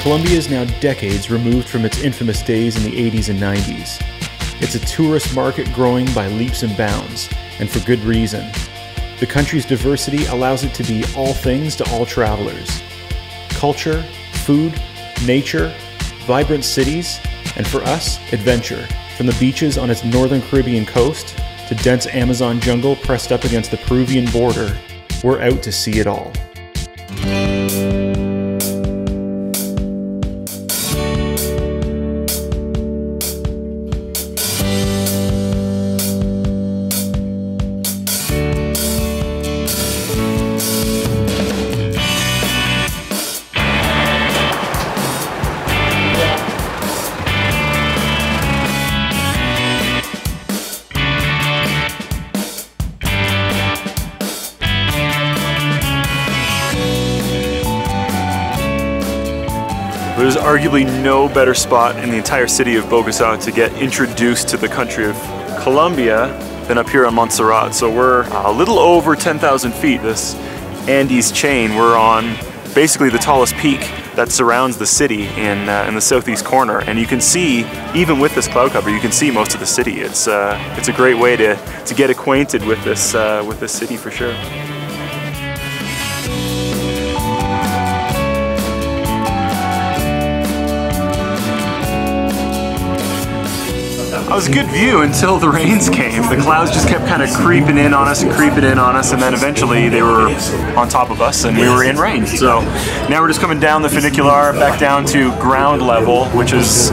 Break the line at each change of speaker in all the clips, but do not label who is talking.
Colombia is now decades removed from its infamous days in the 80s and 90s. It's a tourist market growing by leaps and bounds, and for good reason. The country's diversity allows it to be all things to all travelers. Culture, food, nature, vibrant cities, and for us, adventure. From the beaches on its northern Caribbean coast to dense Amazon jungle pressed up against the Peruvian border, we're out to see it all.
There's arguably no better spot in the entire city of Bogota to get introduced to the country of Colombia than up here on Montserrat. So we're a little over 10,000 feet, this Andes chain. We're on basically the tallest peak that surrounds the city in the southeast corner. And you can see, even with this cloud cover, you can see most of the city. It's a great way to get acquainted with this city for sure. It was a good view until the rains came. The clouds just kept kind of creeping in on us, and then eventually they were on top of us and we were in rain. So now we're just coming down the funicular back down to ground level, which is,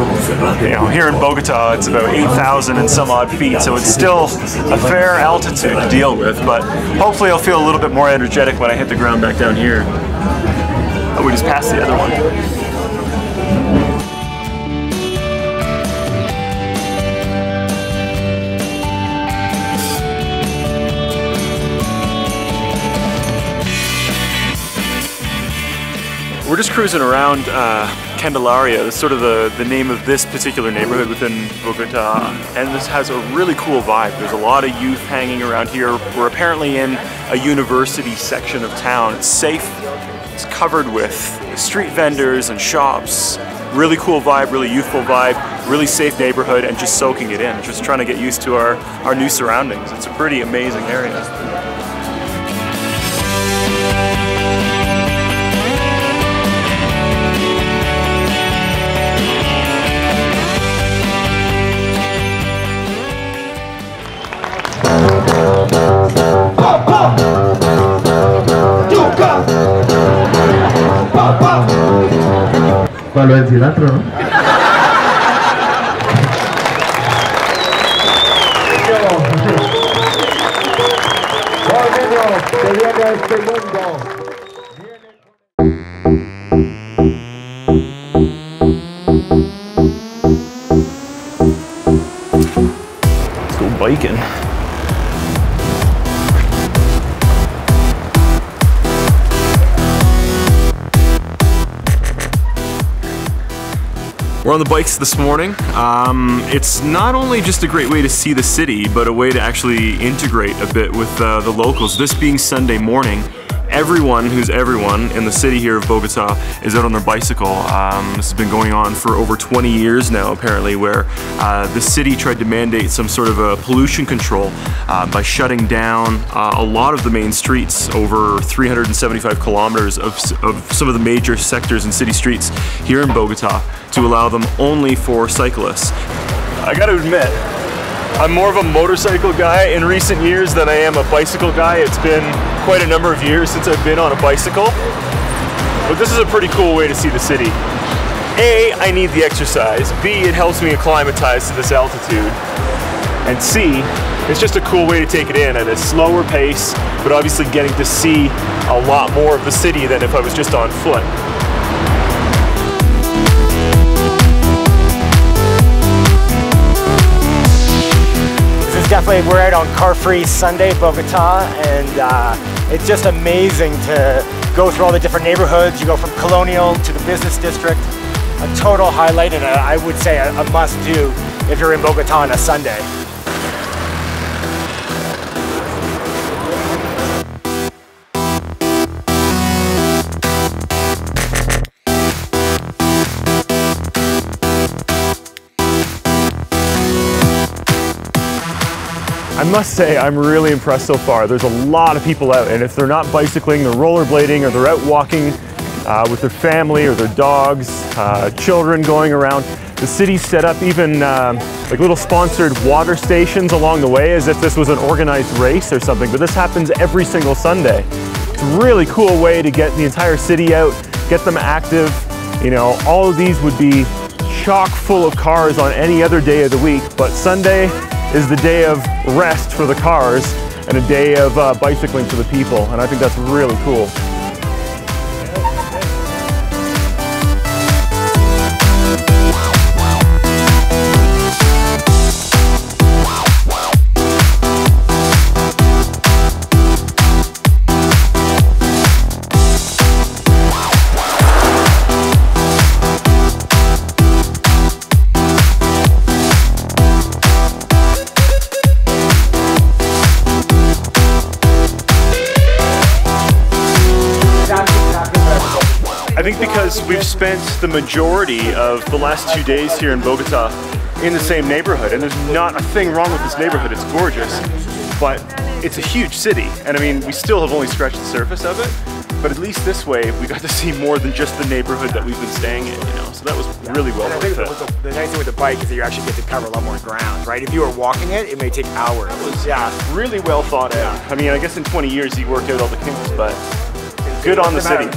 you know, here in Bogota it's about 8,000 and some odd feet, so it's still a fair altitude to deal with, but hopefully I'll feel a little bit more energetic when I hit the ground back down here. Oh, we just passed the other one. We're just cruising around Candelaria. That's sort of the name of this particular neighborhood within Bogota, and this has a really cool vibe. There's a lot of youth hanging around here. We're apparently in a university section of town. It's safe, it's covered with street vendors and shops. Really cool vibe, really youthful vibe, really safe neighborhood, and just soaking it in, just trying to get used to our new surroundings. It's a pretty amazing area.
Para lo del cilantro, ¿no? Que viene a este mundo.
Let's go biking. We're on the bikes this morning. It's not only just a great way to see the city, but a way to actually integrate a bit with the locals. This being Sunday morning, everyone who's everyone in the city here of Bogota is out on their bicycle. This has been going on for over 20 years now, apparently, where the city tried to mandate some sort of a pollution control by shutting down a lot of the main streets, over 375 kilometers of some of the major sectors and city streets here in Bogota, to allow them only for cyclists. I gotta admit, I'm more of a motorcycle guy in recent years than I am a bicycle guy. It's been quite a number of years since I've been on a bicycle, but this is a pretty cool way to see the city. A, I need the exercise. B, it helps me acclimatize to this altitude. And C, it's just a cool way to take it in at a slower pace, but obviously getting to see a lot more of the city than if I was just on foot.
Definitely, we're out on CarFree Sunday, Bogota, and it's just amazing to go through all the different neighborhoods. You go from Colonial to the business district. A total highlight, and I would say a must-do if you're in Bogota on a Sunday.
I must say, I'm really impressed so far. There's a lot of people out, and if they're not bicycling, they're rollerblading, or they're out walking with their family or their dogs, children going around. The city's set up even like little sponsored water stations along the way, as if this was an organized race or something, but this happens every single Sunday. It's a really cool way to get the entire city out, get them active. You know, all of these would be chock full of cars on any other day of the week, but Sunday is the day of rest for the cars and a day of bicycling for the people, and I think that's really cool. I think because we've spent the majority of the last 2 days here in Bogota in the same neighborhood, and there's not a thing wrong with this neighborhood. It's gorgeous, but it's a huge city, and I mean, we still have only scratched the surface of it, but at least this way we got to see more than just the neighborhood that we've been staying in, you know, so that was really well worth it.
The nice thing with the bike is that you actually get to cover a lot more ground, right? If you were walking it, it may take hours.
It was really well thought out. I mean, I guess in 20 years you worked out all the kinks, but good on the city.